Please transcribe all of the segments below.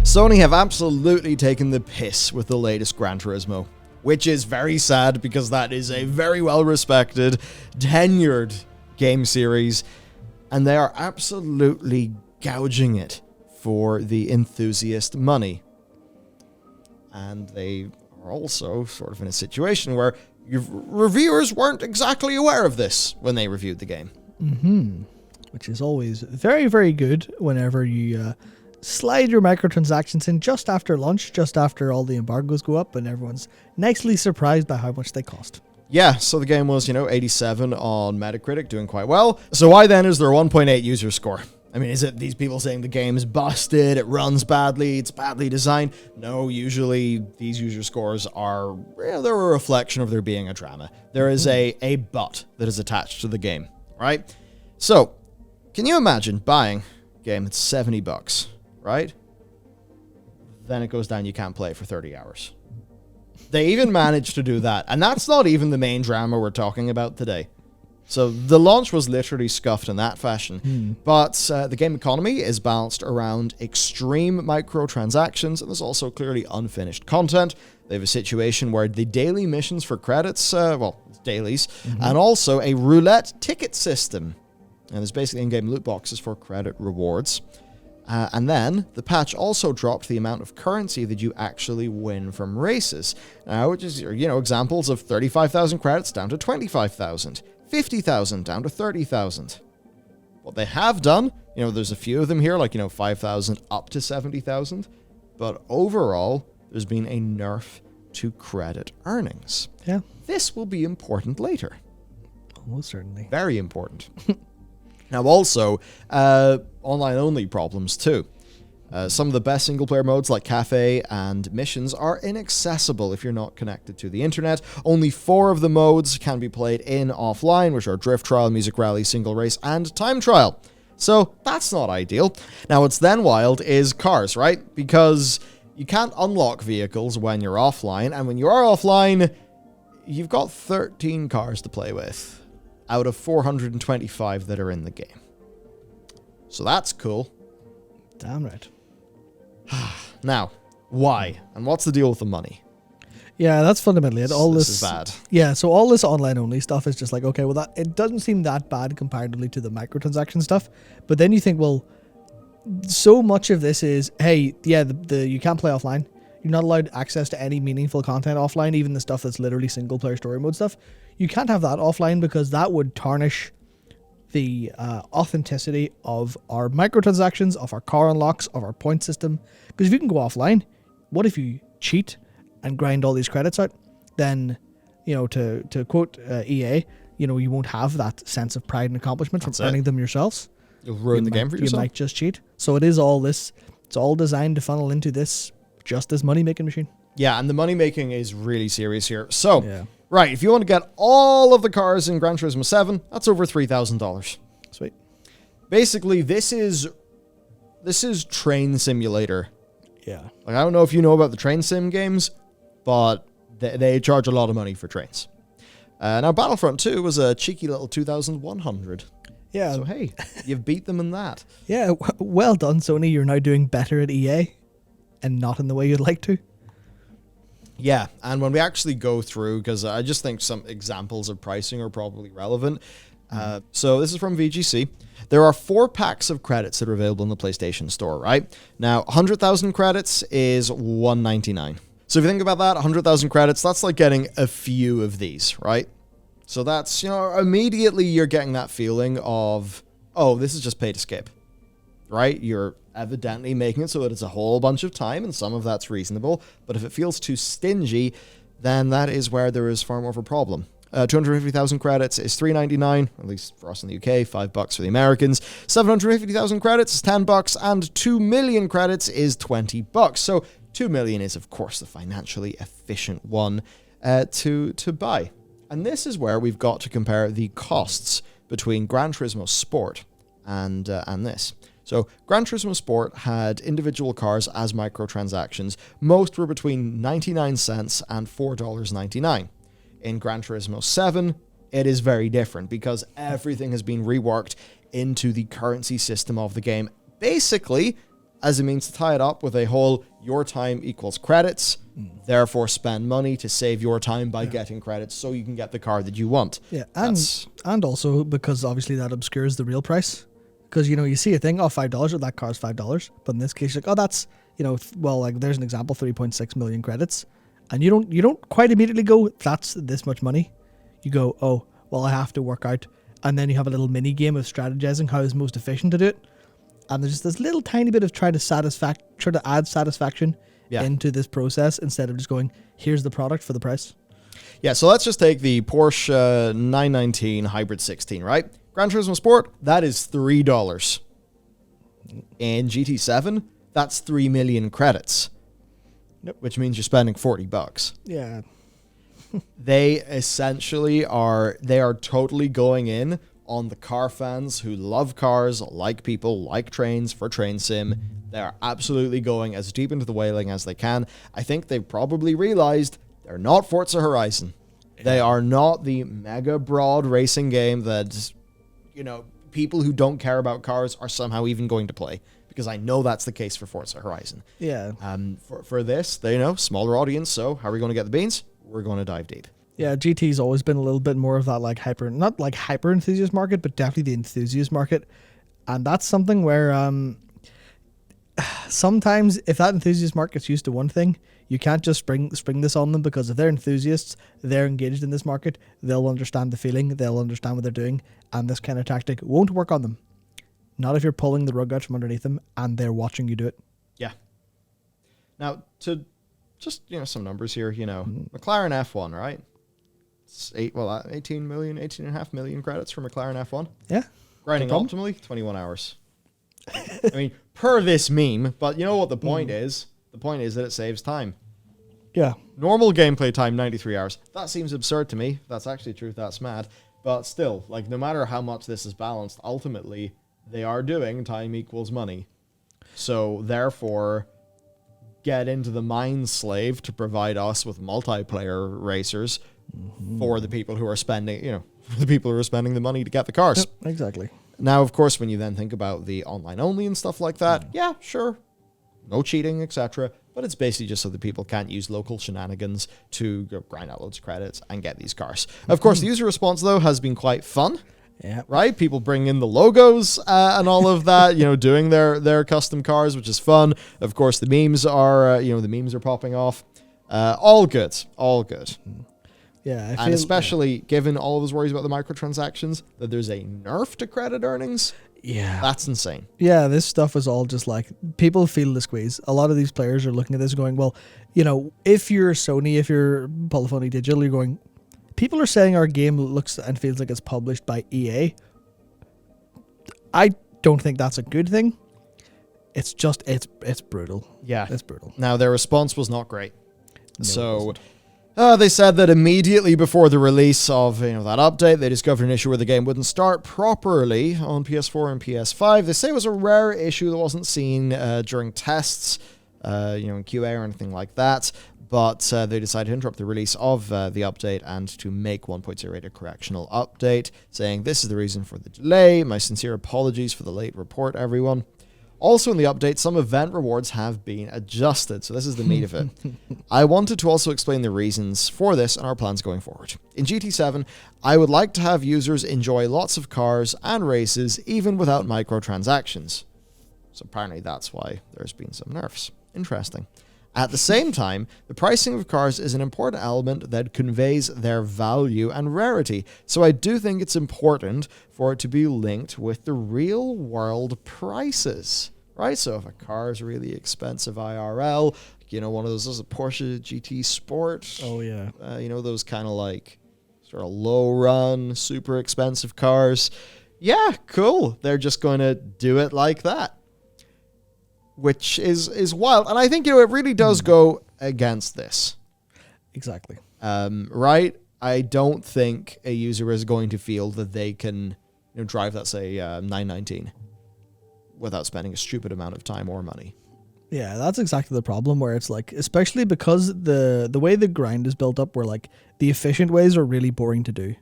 Sony have absolutely taken the piss with the latest Gran Turismo, which is very sad because that is a very well-respected, tenured game series, and they are absolutely gouging it for the enthusiast money. And they are also sort of in a situation where reviewers weren't exactly aware of this when they reviewed the game. Mm-hmm. Which is always very, very good whenever you slide your microtransactions in just after lunch, just after all the embargoes go up, and everyone's nicely surprised by how much they cost. Yeah, so the game was, 87 on Metacritic, doing quite well. So why then is there a 1.8 user score? I mean, is it these people saying the game's busted, it runs badly, it's badly designed? No, usually these user scores are, they're a reflection of there being a drama. There is a but that is attached to the game, right? So, can you imagine buying a game that's $70, right? Then it goes down, you can't play it for 30 hours. They even managed to do that, and that's not even the main drama we're talking about today. So the launch was literally scuffed in that fashion, but the game economy is balanced around extreme microtransactions, and there's also clearly unfinished content. They have a situation where the daily missions for credits, it's dailies, and also a roulette ticket system. And there's basically in-game loot boxes for credit rewards. And then the patch also dropped the amount of currency that you actually win from races, which is, examples of 35,000 credits down to 25,000. 50,000 down to 30,000. What they have done, there's a few of them here, like, 5,000 up to 70,000. But overall, there's been a nerf to credit earnings. Yeah. This will be important later. Almost certainly. Very important. Now, also, online-only problems, too. Some of the best single-player modes like Cafe and Missions are inaccessible if you're not connected to the internet. Only 4 of the modes can be played in offline, which are Drift Trial, Music Rally, Single Race, and Time Trial. So that's not ideal. Now, what's then wild is cars, right? Because you can't unlock vehicles when you're offline, and when you are offline, you've got 13 cars to play with out of 425 that are in the game. So that's cool. Damn right. Now, why? And what's the deal with the money? Yeah, that's fundamentally it. This is bad. Yeah, so all this online-only stuff is just like, okay, well, it doesn't seem that bad comparatively to the microtransaction stuff. But then you think, well, so much of this is, hey, yeah, you can't play offline. You're not allowed access to any meaningful content offline, even the stuff that's literally single-player story mode stuff. You can't have that offline because that would tarnish the authenticity of our microtransactions, of our car unlocks, of our point system. Because if you can go offline, what if you cheat and grind all these credits out? Then, to quote EA, you won't have that sense of pride and accomplishment from earning them yourselves. You'll ruin the game for yourself. You might just cheat. So it is all this. It's all designed to funnel into this money-making machine. Yeah, and the money-making is really serious here. So, yeah. Right, if you want to get all of the cars in Gran Turismo 7, that's over $3,000. Sweet. Basically, this is Train Simulator. Yeah. Like, I don't know if you know about the Train Sim games, but they charge a lot of money for trains. Now, Battlefront 2 was a cheeky little 2,100. Yeah. So, hey, you've beat them in that. Yeah, well done, Sony. You're now doing better at EA and not in the way you'd like to. Yeah, and when we actually go through, because I just think some examples of pricing are probably relevant. So this is from VGC. There are 4 packs of credits that are available in the PlayStation Store, right? Now, 100,000 credits is $199. So if you think about that, 100,000 credits, that's like getting a few of these, right? So that's, immediately you're getting that feeling of, oh, this is just pay to skip, right? You're evidently making it so that it's a whole bunch of time, and some of that's reasonable. But if it feels too stingy, then that is where there is far more of a problem. 250,000 credits is $3.99, at least for us in the UK, $5 for the Americans. 750,000 credits is $10, and 2 million credits is $20. So 2 million is, of course, the financially efficient one to buy. And this is where we've got to compare the costs between Gran Turismo Sport and this. So, Gran Turismo Sport had individual cars as microtransactions. Most were between 99 cents and $4.99. In Gran Turismo 7, it is very different because everything has been reworked into the currency system of the game. Basically, as a means to tie it up with a whole your time equals credits, therefore spend money to save your time by getting credits so you can get the car that you want. Yeah, and also because obviously that obscures the real price. Because, you know, you see a thing, oh, $5, or that car's $5. But in this case, you're like, oh, that's, you know, well, like there's an example, 3.6 million credits. And you don't quite immediately go, that's this much money. You go, oh, well, I have to work out. And then you have a little mini game of strategizing how is most efficient to do it. And there's just this little tiny bit of try to add satisfaction into this process instead of just going, here's the product for the price. Yeah, so let's just take the Porsche 919 Hybrid 16, right? Gran Turismo Sport, that is $3. And GT7, that's 3 million credits. Yep. Which means you're spending $40. Yeah. They essentially are totally going in on the car fans who love cars, like people, like trains for train sim. They're absolutely going as deep into the whaling as they can. I think they've probably realized they're not Forza Horizon. They are not the mega broad racing game that, you know, people who don't care about cars are somehow even going to play. Because I know that's the case for Forza Horizon. Yeah. For this, they know, smaller audience, so how are we going to get the beans? We're going to dive deep. Yeah, GT's always been a little bit more of that like not like hyper enthusiast market, but definitely the enthusiast market. And that's something where sometimes if that enthusiast market's used to one thing, you can't just spring this on them, because if they're enthusiasts, they're engaged in this market, they'll understand the feeling, they'll understand what they're doing, and this kind of tactic won't work on them. Not if you're pulling the rug out from underneath them and they're watching you do it. Yeah. Now, to just, you know, some numbers here, you know, McLaren F1, right? It's 18.5 million credits for McLaren F1. Yeah. Grinding optimally, 21 hours. I mean, per this meme, but you know what the point is? The point is that it saves time. Yeah. Normal gameplay time, 93 hours. That seems absurd to me. That's actually true. That's mad. But still, like, no matter how much this is balanced, ultimately, they are doing time equals money. So, therefore, get into the mind slave to provide us with multiplayer racers for the people who are spending, you know, the people who are spending the money to get the cars. Yep, exactly. Now, of course, when you then think about the online only and stuff like that, yeah, sure. No cheating, etc. But it's basically just so that people can't use local shenanigans to go grind out loads of credits and get these cars. Of course, the user response, though, has been quite fun. Yeah. Right? People bring in the logos and all of that, you know, doing their custom cars, which is fun. Of course, the memes are, the memes are popping off. All good. All good. Yeah. And especially given all of those worries about the microtransactions, that there's a nerf to credit earnings. Yeah. That's insane. Yeah, this stuff is all just like, people feel the squeeze. A lot of these players are looking at this going, well, you know, if you're Sony, if you're Polyphony Digital, you're going, people are saying our game looks and feels like it's published by EA. I don't think that's a good thing. It's just, it's brutal. Yeah. It's brutal. Now, their response was not great. No, so they said that immediately before the release of that update, they discovered an issue where the game wouldn't start properly on PS4 and PS5. They say it was a rare issue that wasn't seen during tests, in QA or anything like that. But they decided to interrupt the release of the update and to make 1.08 a correctional update, saying this is the reason for the delay. My sincere apologies for the late report, everyone. Also in the update, some event rewards have been adjusted, so this is the meat of it. I wanted to also explain the reasons for this and our plans going forward. In GT7, I would like to have users enjoy lots of cars and races even without microtransactions. So apparently that's why there's been some nerfs. Interesting. At the same time, the pricing of cars is an important element that conveys their value and rarity, so I do think it's important for it to be linked with the real-world prices, right? So if a car is really expensive IRL, one of those is a Porsche GT Sport. Oh, yeah. Those kind of like sort of low-run, super expensive cars. Yeah, cool. They're just going to do it like that. Which is wild. And I think, it really does go against this. Exactly. Right? I don't think a user is going to feel that they can drive that, say, 919 without spending a stupid amount of time or money. Yeah, that's exactly the problem, where it's like, especially because the way the grind is built up, where like the efficient ways are really boring to do.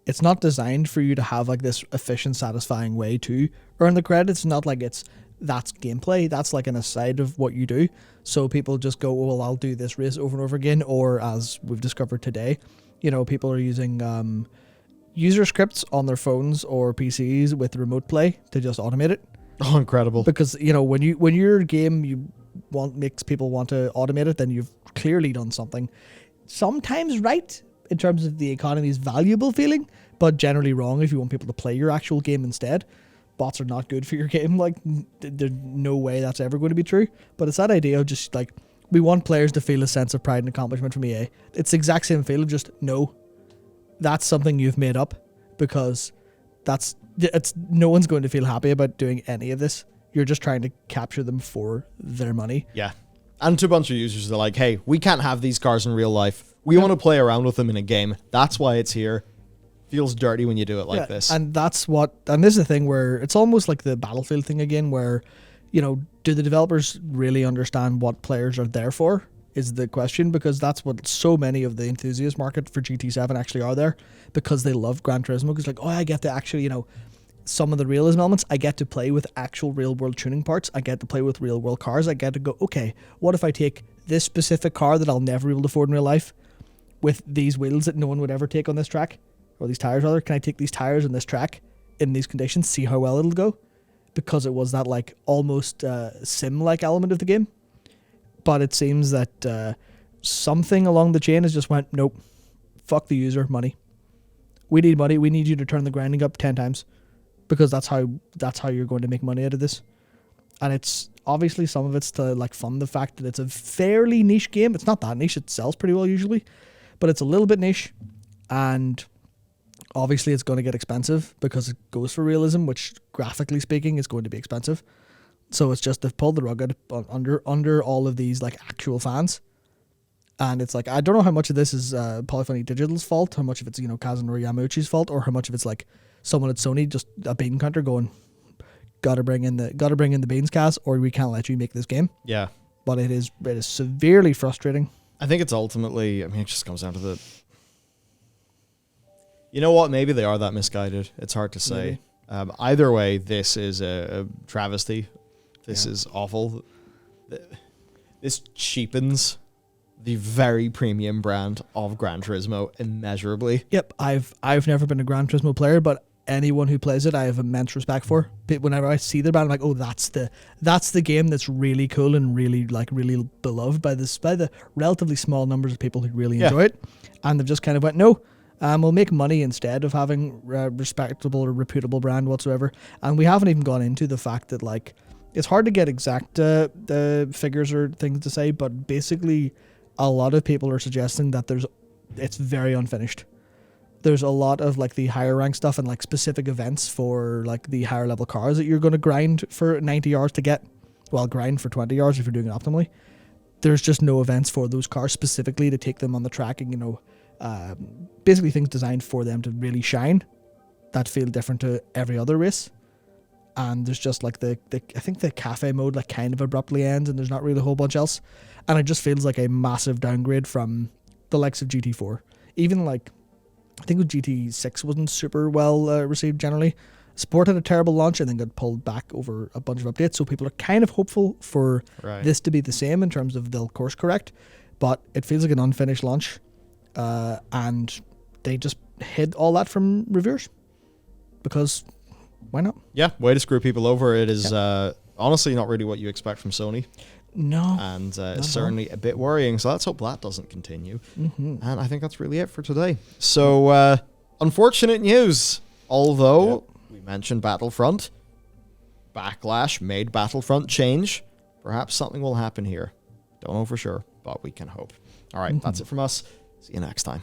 It's not designed for you to have like this efficient, satisfying way to earn the credits. Not like it's that's gameplay. That's like an aside of what you do. So people just go, well, I'll do this race over and over again. Or as we've discovered today, people are using user scripts on their phones or PCs with remote play to just automate it. Oh, incredible. Because, when your game makes people want to automate it, then you've clearly done something sometimes right in terms of the economy's valuable feeling, but generally wrong if you want people to play your actual game instead. Bots are not good for your game. Like, there's no way that's ever going to be true. But it's that idea of just like, we want players to feel a sense of pride and accomplishment from EA. It's the exact same feel, just no. That's something you've made up, because it's no one's going to feel happy about doing any of this. You're just trying to capture them for their money. Yeah. And to a bunch of users, they're like, hey, we can't have these cars in real life. We want to play around with them in a game. That's why it's here. Feels dirty when you do it like this. And this is the thing where it's almost like the Battlefield thing again, where, do the developers really understand what players are there for is the question, because that's what so many of the enthusiast market for GT7 actually are there, because they love Gran Turismo. Because like, oh, I get to actually, some of the realism elements, I get to play with actual real world tuning parts. I get to play with real world cars. I get to go, okay, what if I take this specific car that I'll never be able to afford in real life with these wheels that no one would ever take on this track, or these tires rather? Can I take these tires on this track in these conditions, see how well it'll go? Because it was that like almost sim-like element of the game. But it seems that something along the chain has just went, nope, fuck the user, money. We need money. We need you to turn the grinding up 10 times, because that's how you're going to make money out of this. And it's obviously, some of it's to like fund the fact that it's a fairly niche game. It's not that niche. It sells pretty well usually, but it's a little bit niche. And obviously it's going to get expensive because it goes for realism, which graphically speaking is going to be expensive. So it's just, they've pulled the rug out under all of these like actual fans. And it's like, I don't know how much of this is Polyphony Digital's fault, how much of it's, Kazunori Yamauchi's fault, or how much of it's like someone at Sony, just a bean counter going, gotta bring in the beans, Kaz, or we can't let you make this game. Yeah. But it is severely frustrating. I think it's ultimately, it just comes down to the, you know what, maybe they are that misguided. It's hard to say. Either way, this is a travesty. This is awful. This cheapens the very premium brand of Gran Turismo immeasurably. Yep, I've never been a Gran Turismo player, but anyone who plays it, I have immense respect for. But whenever I see the brand, I'm like, oh, that's the game that's really cool and really beloved by the relatively small numbers of people who really enjoy it. And they've just kind of went, no, we'll make money instead of having a respectable or reputable brand whatsoever. And we haven't even gone into the fact that like, it's hard to get exact figures or things to say, but basically a lot of people are suggesting that it's very unfinished. There's a lot of like the higher rank stuff and like specific events for like the higher level cars that you're going to grind for 90 hours to get. Well, grind for 20 hours if you're doing it optimally. There's just no events for those cars specifically to take them on the track, and basically things designed for them to really shine that feel different to every other race. And there's just like I think the cafe mode like kind of abruptly ends, and there's not really a whole bunch else. And it just feels like a massive downgrade from the likes of GT4. Even like, I think with GT6 wasn't super well received generally. Sport had a terrible launch and then got pulled back over a bunch of updates. So people are kind of hopeful for this to be the same in terms of they'll course correct. But it feels like an unfinished launch. And they just hid all that from reviewers. Because why not? Yeah, way to screw people over. It is honestly not really what you expect from Sony. No. And it's certainly a bit worrying. So let's hope that doesn't continue. And I think that's really it for today. So unfortunate news. Although we mentioned Battlefront, Backlash made Battlefront change. Perhaps something will happen here. Don't know for sure, but we can hope. All right, that's it from us. See you next time.